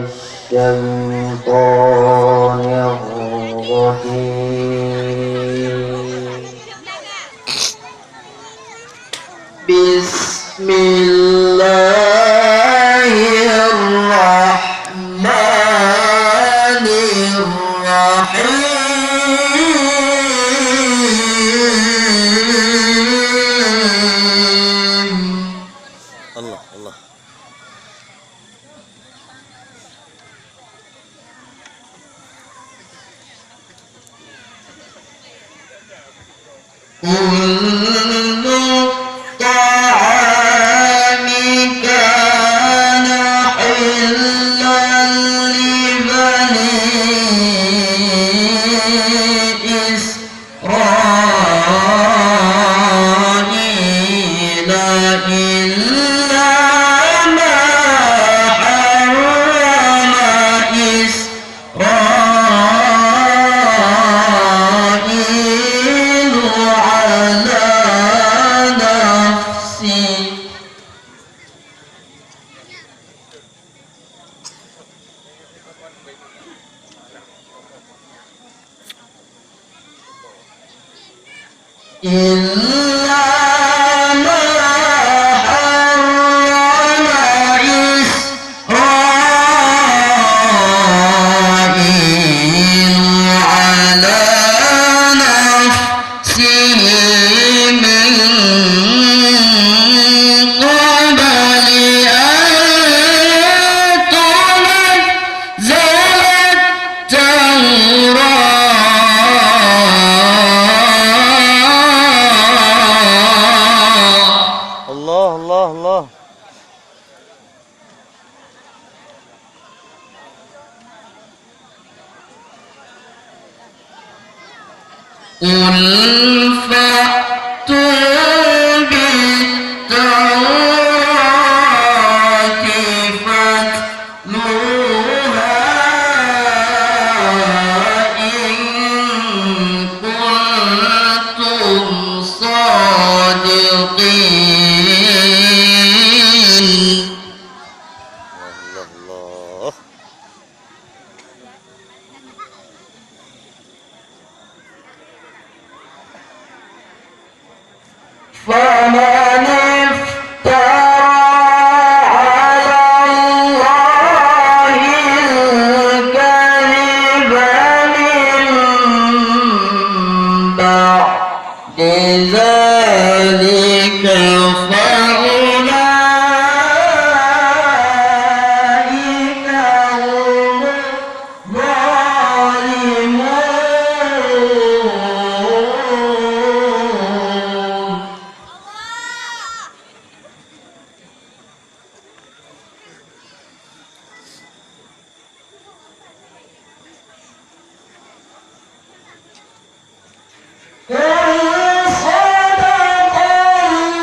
الشيطان الرجيم بسم الله الرحمن الرحيم الله الله كل الطعام كان حلا لبني إسرائيل إلا ما حرم إسرائيل على نفسه إلا ما حرم إسرائيل على نفسه من قبل أن تنزل التوراة الله الله الله قل فأتوا بالتوراة فاتلوها إن كنتم صادقين الله الله فمن افترى على الله الكذب من بعد ذلك فأولئك هم الظالمون قل صدق الله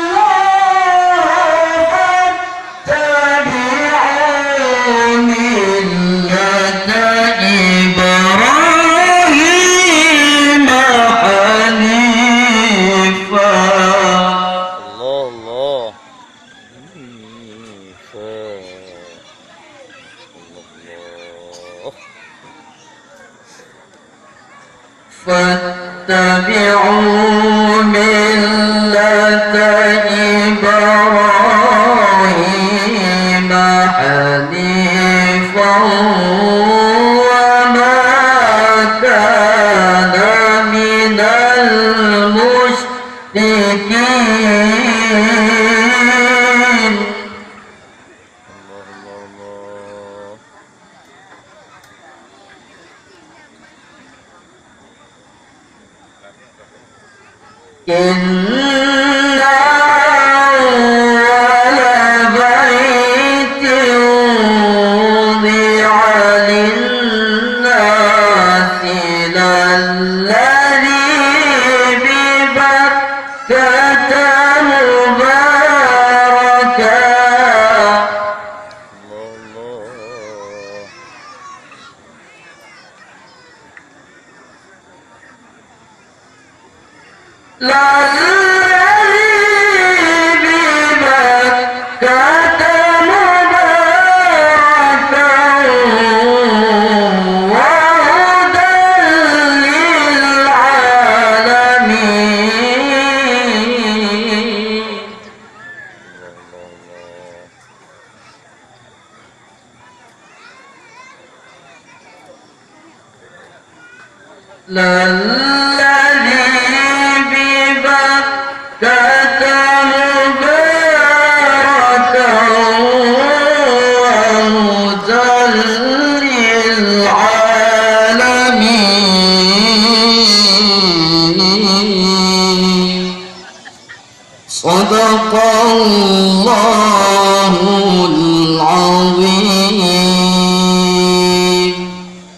فاتبعوا ملة إبراهيم حنيفا الله الله الله فاتبعوا ملة إبراهيم حنيفا وما كان من المشركين الله إن أول بيت وضع للناس للذي ببكة مباركا للذي ببكة مباركا الذي ببكة مباركا وهدى للعالمين. صدق الله